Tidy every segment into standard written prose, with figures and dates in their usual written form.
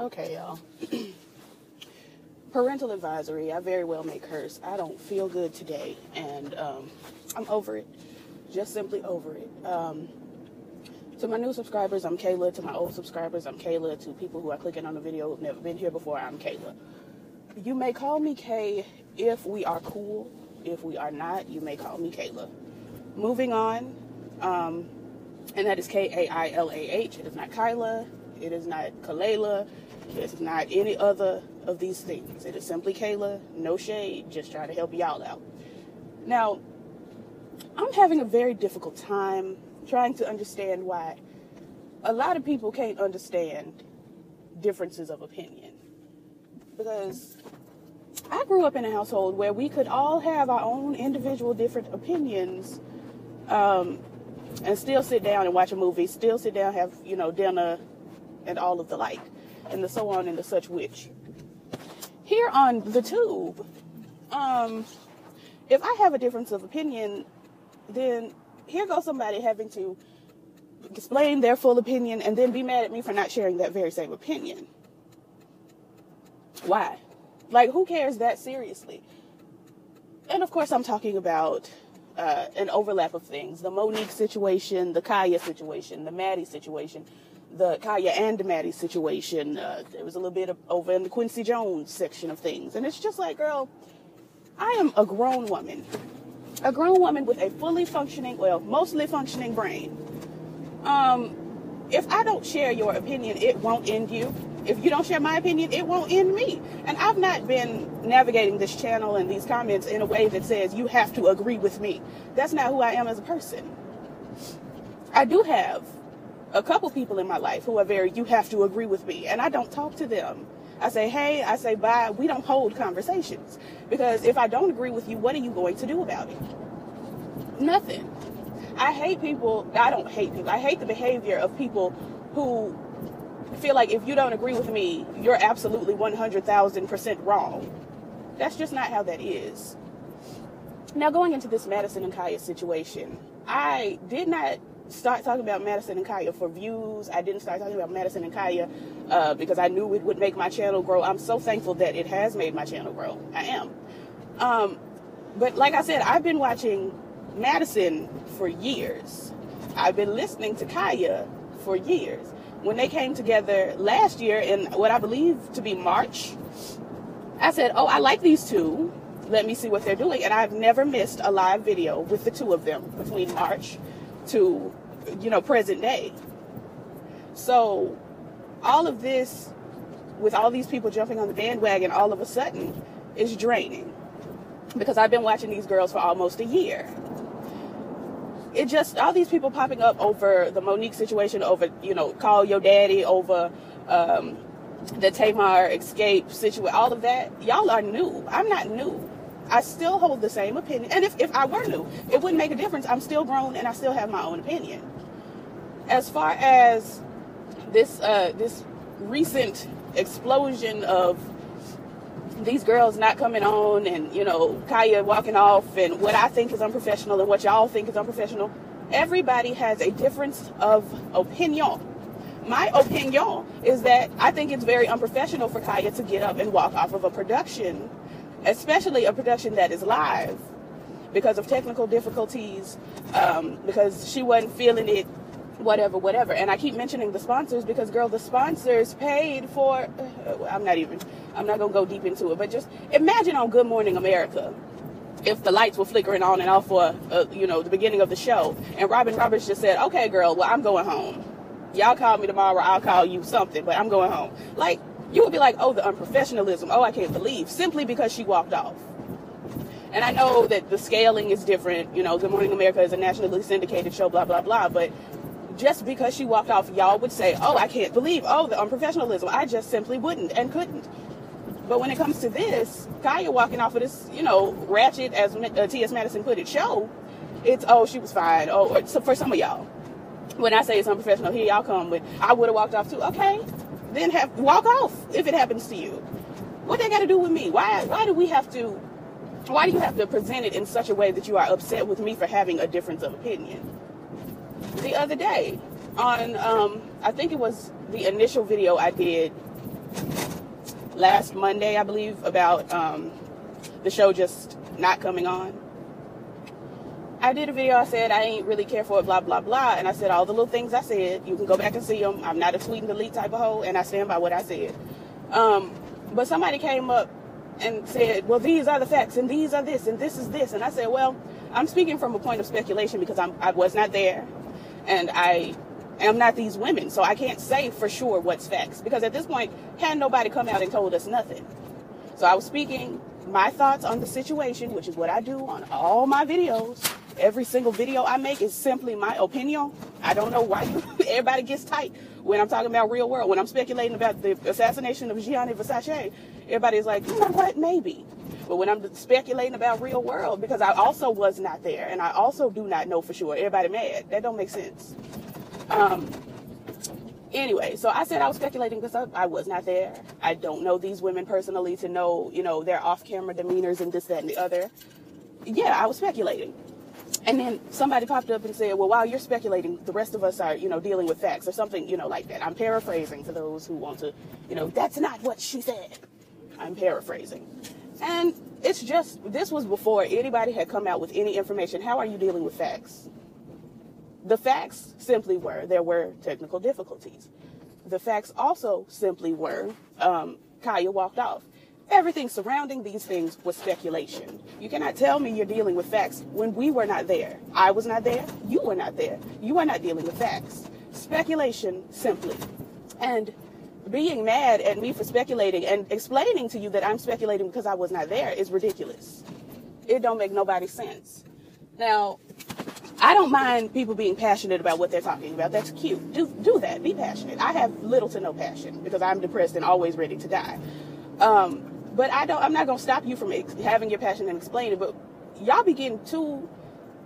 Okay, y'all. Parental advisory. I very well may curse. I don't feel good today, and I'm over it. Just simply over it. To my new subscribers, I'm Kayla. To my old subscribers, I'm Kayla. To people who are clicking on the video who've never been here before, I'm Kayla. You may call me Kay if we are cool. If we are not, you may call me Kayla. Moving on, and that is Kailah. It is not Kyla. It is not Kalela. It is not any other of these things. It is simply Kayla. No shade. Just trying to help y'all out. Now, I'm having a very difficult time trying to understand why a lot of people can't understand differences of opinion. Because I grew up in a household where we could all have our own individual different opinions, and still sit down and watch a movie, still sit down, have, dinner and all of the like, and the so on and the such which. Here on the tube, if I have a difference of opinion, then here goes somebody having to explain their full opinion and then be mad at me for not sharing that very same opinion. Why? Like, who cares that seriously? And of course, I'm talking about an overlap of things. The Monique situation, the Kaya situation, the Maddie situation, the Kaya and Maddie situation. There was a little bit over in the Quincy Jones section of things. And it's just like, girl, I am a grown woman. A grown woman with a fully functioning, mostly functioning brain. If I don't share your opinion, it won't end you. If you don't share my opinion, it won't end me. And I've not been navigating this channel and these comments in a way that says you have to agree with me. That's not who I am as a person. I do have a couple people in my life who are you have to agree with me. And I don't talk to them. I say, hey, I say, bye. We don't hold conversations. Because if I don't agree with you, what are you going to do about it? Nothing. I hate people. I don't hate people. I hate the behavior of people who feel like if you don't agree with me, you're absolutely 100,000% wrong. That's just not how that is. Now, going into this Madison and Kaya situation, I did not start talking about Madison and Kaya for views. I didn't start talking about Madison and Kaya because I knew it would make my channel grow. I'm so thankful that it has made my channel grow. I am. But like I said, I've been watching Madison for years. I've been listening to Kaya for years. When they came together last year in what I believe to be March, I said, oh, I like these two. Let me see what they're doing. And I've never missed a live video with the two of them between March to, present day. So all of this, with all these people jumping on the bandwagon all of a sudden, is draining. Because I've been watching these girls for almost a year. It just, all these people popping up over the Monique situation, over, call your daddy, over the Tamar escape situation, all of that. Y'all are new. I'm not new. I still hold the same opinion. And if I were new, it wouldn't make a difference. I'm still grown and I still have my own opinion. As far as this recent explosion of these girls not coming on and, Kaya walking off and what I think is unprofessional and what y'all think is unprofessional, everybody has a difference of opinion. My opinion is that I think it's very unprofessional for Kaya to get up and walk off of a production, especially a production that is live, because of technical difficulties, because she wasn't feeling it, whatever. And I keep mentioning the sponsors because, girl, the sponsors paid for, I'm not going to go deep into it, but just imagine on Good Morning America, if the lights were flickering on and off for, the beginning of the show, and Robin Roberts just said, okay, girl, well, I'm going home. Y'all call me tomorrow, I'll call you something, but I'm going home. Like, you would be like, oh, the unprofessionalism, oh, I can't believe, simply because she walked off. And I know that the scaling is different, Good Morning America is a nationally syndicated show, blah, blah, blah, but just because she walked off, y'all would say, oh, I can't believe, oh, the unprofessionalism. I just simply wouldn't and couldn't. But when it comes to this, Kaya walking off of this, ratchet, as T.S. Madison put it, show, it's, oh, she was fine. Oh, so for some of y'all, when I say it's unprofessional, here y'all come with, I would have walked off too. Okay, then walk off if it happens to you. What they got to do with me? Why do you have to present it in such a way that you are upset with me for having a difference of opinion? The other day on, I think it was the initial video I did last Monday, I believe, about the show just not coming on. I did a video. I said I ain't really care for it, blah, blah, blah. And I said all the little things I said. You can go back and see them. I'm not a tweet and delete type of hoe, and I stand by what I said. But somebody came up and said, well, these are the facts, and these are this, and this is this. And I said, well, I'm speaking from a point of speculation because I was not there, and I am not these women. So I can't say for sure what's facts, because at this point, hadn't nobody come out and told us nothing. So I was speaking my thoughts on the situation, which is what I do on all my videos. Every single video I make is simply my opinion. I don't know why everybody gets tight when I'm talking about real world. When I'm speculating about the assassination of Gianni Versace, everybody's like, you know what, maybe. But when I'm speculating about real world, because I also was not there, and I also do not know for sure, everybody mad. That don't make sense. Anyway, so I said I was speculating because I was not there. I don't know these women personally to know, you know, their off-camera demeanors and this, that, and the other. Yeah, I was speculating. And then somebody popped up and said, well, while you're speculating, the rest of us are, you know, dealing with facts or something, you know, like that. I'm paraphrasing for those who want to, you know, that's not what she said. I'm paraphrasing. And it's just, this was before anybody had come out with any information. How are you dealing with facts? The facts simply were, there were technical difficulties. The facts also simply were, Kaya walked off. Everything surrounding these things was speculation. You cannot tell me you're dealing with facts when we were not there. I was not there. You were not there. You are not dealing with facts. Speculation, simply. And being mad at me for speculating and explaining to you that I'm speculating because I was not there is ridiculous. It don't make nobody sense. Now, I don't mind people being passionate about what they're talking about. That's cute. Do that. Be passionate. I have little to no passion because I'm depressed and always ready to die. But I'm not going to stop you from having your passion and explaining, but y'all be getting too,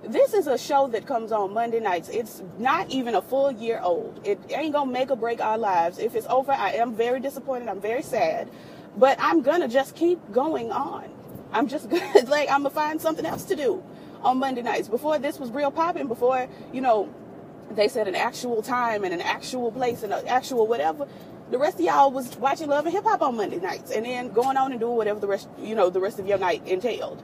this is a show that comes on Monday nights. It's not even a full year old. It ain't going to make or break our lives. If it's over, I am very disappointed. I'm very sad, but I'm going to just keep going on. I'm just going to, like, I'm going to find something else to do on Monday nights. Before this was real popping, before, you know, they said an actual time and an actual place and an actual whatever, the rest of y'all was watching Love and Hip Hop on Monday nights and then going on and doing whatever the rest of your night entailed.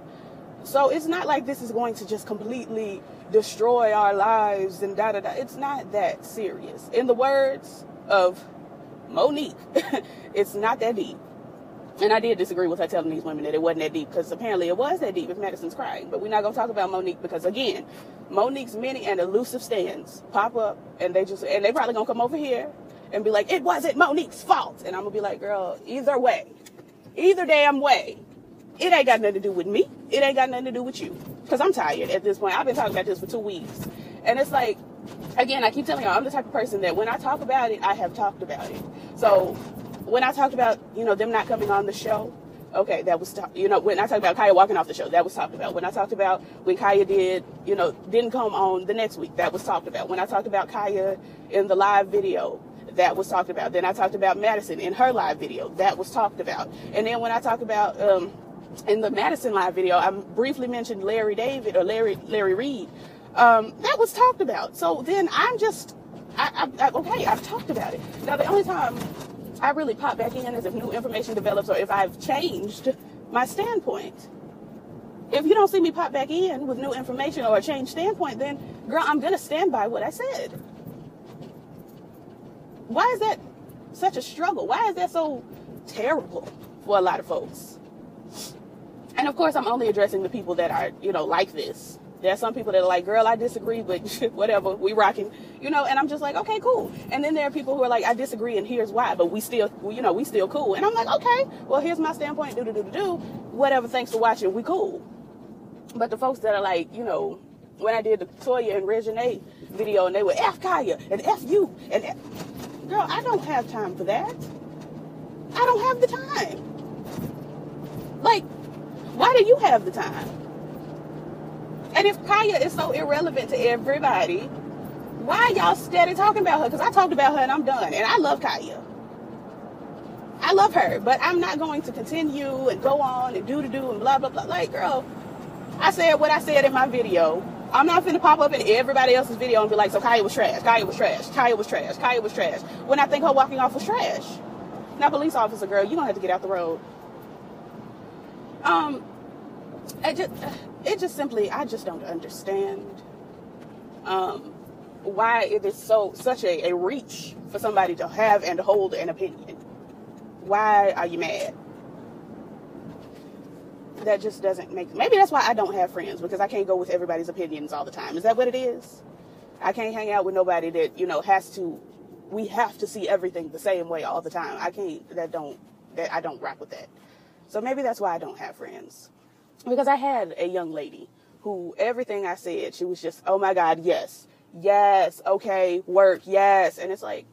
So it's not like this is going to just completely destroy our lives and da-da-da. It's not that serious. In the words of Monique, it's not that deep. And I did disagree with her telling these women that it wasn't that deep, because apparently it was that deep if Madison's crying. But we're not going to talk about Monique because, again, Monique's many and elusive stands pop up and they probably going to come over here and be like, it wasn't Monique's fault. And I'm going to be like, girl, either way, either damn way, it ain't got nothing to do with me. It ain't got nothing to do with you. Because I'm tired at this point. I've been talking about this for 2 weeks. And it's like, again, I keep telling y'all, I'm the type of person that when I talk about it, I have talked about it. So when I talked about, you know, them not coming on the show, okay, that was, you know, when I talked about Kaya walking off the show, that was talked about. When I talked about when Kaya didn't come on the next week, that was talked about. When I talked about Kaya in the live video, that was talked about. Then I talked about Madison in her live video, that was talked about. And then when I talk about, in the Madison live video, I briefly mentioned Larry Reed, that was talked about. So then I'm just, okay, I've talked about it. Now, the only time I really pop back in is if new information develops or if I've changed my standpoint. If you don't see me pop back in with new information or a changed standpoint, then, girl, I'm going to stand by what I said. Why is that such a struggle? Why is that so terrible for a lot of folks? And, of course, I'm only addressing the people that are, you know, like this. There are some people that are like, girl, I disagree, but whatever, we rocking, you know, and I'm just like, okay, cool. And then there are people who are like, I disagree, and here's why, but we still cool. And I'm like, okay, well, here's my standpoint, whatever, thanks for watching, we cool. But the folks that are like, you know, when I did the Toya and Reginae video, and they were F Kaya, and F you, and F... Girl, I don't have time for that. I don't have the time. Like, why do you have the time? And if Kaya is so irrelevant to everybody, why y'all steady talking about her? Because I talked about her and I'm done. And I love Kaya. I love her. But I'm not going to continue and go on and do and blah, blah, blah. Like, girl, I said what I said in my video. I'm not finna pop up in everybody else's video and be like, so Kaya was trash. Kaya was trash. Kaya was trash. Kaya was trash. When I think her walking off was trash. Now, police officer girl, you're going to have to get out the road. I just don't understand why it is such a reach for somebody to have and hold an opinion. Why are you mad? That just doesn't make... Maybe that's why I don't have friends, because I can't go with everybody's opinions all the time. Is that what it is? I can't hang out with nobody that, we have to see everything the same way all the time. I don't rock with that. So maybe that's why I don't have friends. Because I had a young lady who everything I said, she was just, oh my God, yes, okay, work, yes. And it's like,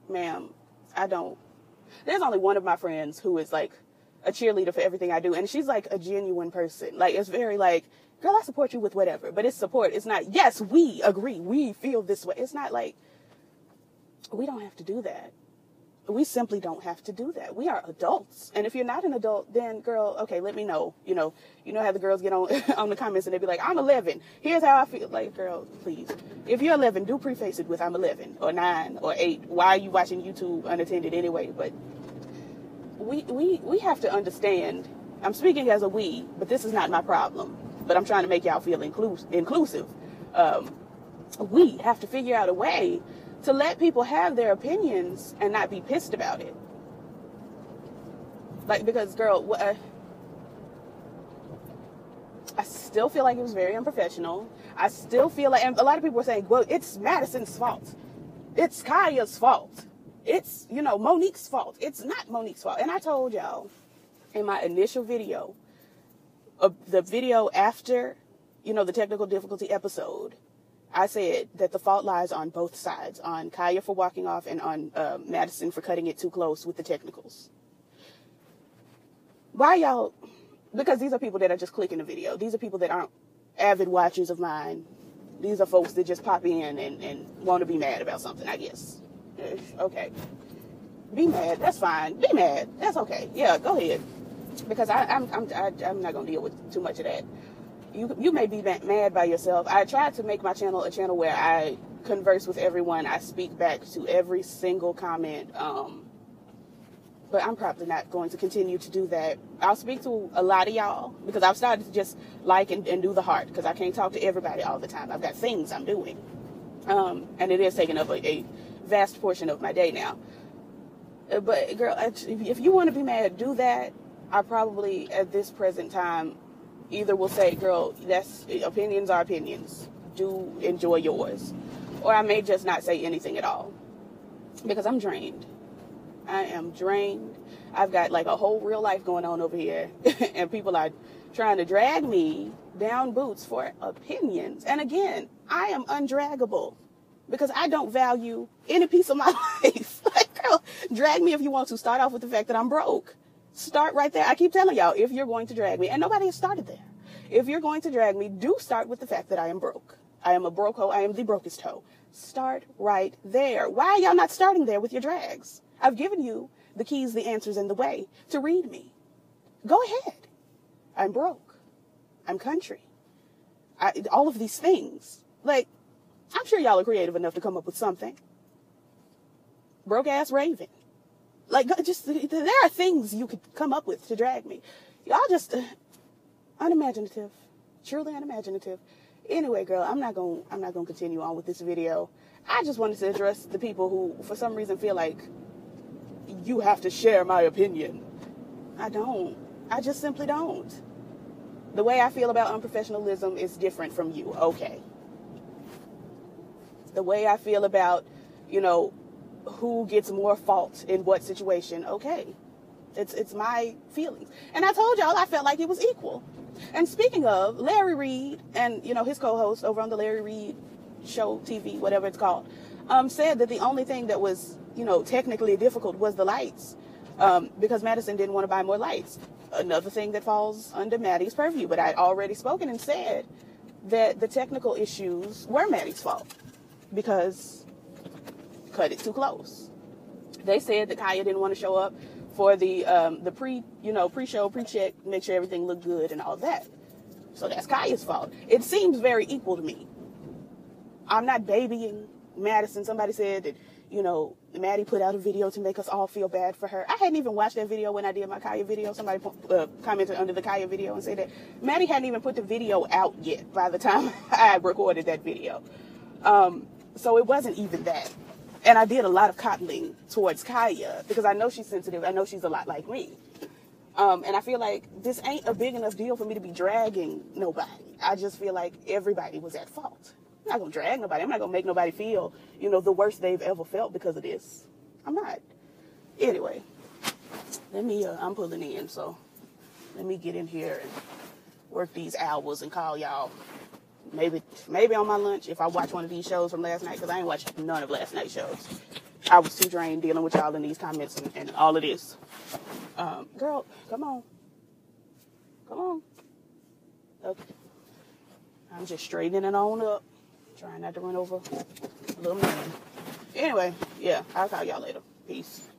ma'am, there's only one of my friends who is like a cheerleader for everything I do. And she's like a genuine person. Like, it's very like, girl, I support you with whatever. But it's support. It's not, yes, we agree. We feel this way. It's not like, we don't have to do that. We simply don't have to do that. We are adults. And if you're not an adult, then girl, okay, let me know. You know how the girls get on the comments and they be like, I'm 11. Here's how I feel. Like, girl, please. If you're 11, do preface it with I'm 11 or 9 or 8. Why are you watching YouTube unattended anyway? But we have to understand. I'm speaking as a we, but this is not my problem. But I'm trying to make y'all feel inclusive. We have to figure out a way to let people have their opinions and not be pissed about it. Like, because, girl, I still feel like it was very unprofessional. I still feel like, and a lot of people were saying, well, it's Madison's fault. It's Kaya's fault. It's, Monique's fault. It's not Monique's fault. And I told y'all in my initial video, the video after, the technical difficulty episode, I said that the fault lies on both sides, on Kaya for walking off and on Madison for cutting it too close with the technicals. Why y'all? Because these are people that are just clicking the video. These are people that aren't avid watchers of mine. These are folks that just pop in and want to be mad about something, I guess. Okay. Be mad. That's fine. Be mad. That's okay. Yeah, go ahead. Because I'm not going to deal with too much of that. You may be mad by yourself. I tried to make my channel a channel where I converse with everyone. I speak back to every single comment. But I'm probably not going to continue to do that. I'll speak to a lot of y'all because I've started to just like and do the heart because I can't talk to everybody all the time. I've got things I'm doing. And it is taking up a vast portion of my day now. But girl, if you want to be mad, do that. I probably, at this present time, either will say, girl, opinions are opinions. Do enjoy yours. Or I may just not say anything at all. Because I'm drained. I am drained. I've got like a whole real life going on over here. And people are trying to drag me down boots for opinions. And again, I am undraggable. Because I don't value any piece of my life. Like, girl, drag me if you want to. Start off with the fact that I'm broke. Start right there. I keep telling y'all, if you're going to drag me, and nobody has started there. If you're going to drag me, do start with the fact that I am broke. I am a broke hoe. I am the brokest hoe. Start right there. Why are y'all not starting there with your drags? I've given you the keys, the answers, and the way to read me. Go ahead. I'm broke. I'm country. All of these things. Like, I'm sure y'all are creative enough to come up with something. Broke ass raven. Like, just, there are things you could come up with to drag me. Y'all just unimaginative, truly unimaginative. Anyway, girl, I'm not going to continue on with this video. I just wanted to address the people who, for some reason, feel like you have to share my opinion. I don't. I just simply don't. The way I feel about unprofessionalism is different from you. Okay. The way I feel about, who gets more fault in what situation. Okay. It's my feelings. And I told y'all I felt like it was equal. And speaking of, Larry Reed and, his co-host over on the Larry Reed show, TV, whatever it's called, said that the only thing that was, technically difficult was the lights, because Madison didn't want to buy more lights. Another thing that falls under Maddie's purview. But I'd already spoken and said that the technical issues were Maddie's fault because cut it too close. They said that Kaya didn't want to show up for the pre-show, pre-check, make sure everything looked good and all that. So that's Kaya's fault. It seems very equal to me. I'm not babying Madison. Somebody said that, Maddie put out a video to make us all feel bad for her. I hadn't even watched that video when I did my Kaya video. Somebody commented under the Kaya video and said that Maddie hadn't even put the video out yet by the time I recorded that video. So it wasn't even that. And I did a lot of coddling towards Kaya because I know she's sensitive. I know she's a lot like me. And I feel like this ain't a big enough deal for me to be dragging nobody. I just feel like everybody was at fault. I'm not going to drag nobody. I'm not going to make nobody feel, the worst they've ever felt because of this. I'm not. Anyway, I'm pulling in, so let me get in here and work these hours and call y'all. Maybe on my lunch if I watch one of these shows from last night, because I ain't watched none of last night's shows. I was too drained dealing with y'all in these comments and all of this. Girl, come on. Come on. Okay. I'm just straightening it on up. Trying not to run over a little man. Anyway, yeah, I'll call y'all later. Peace.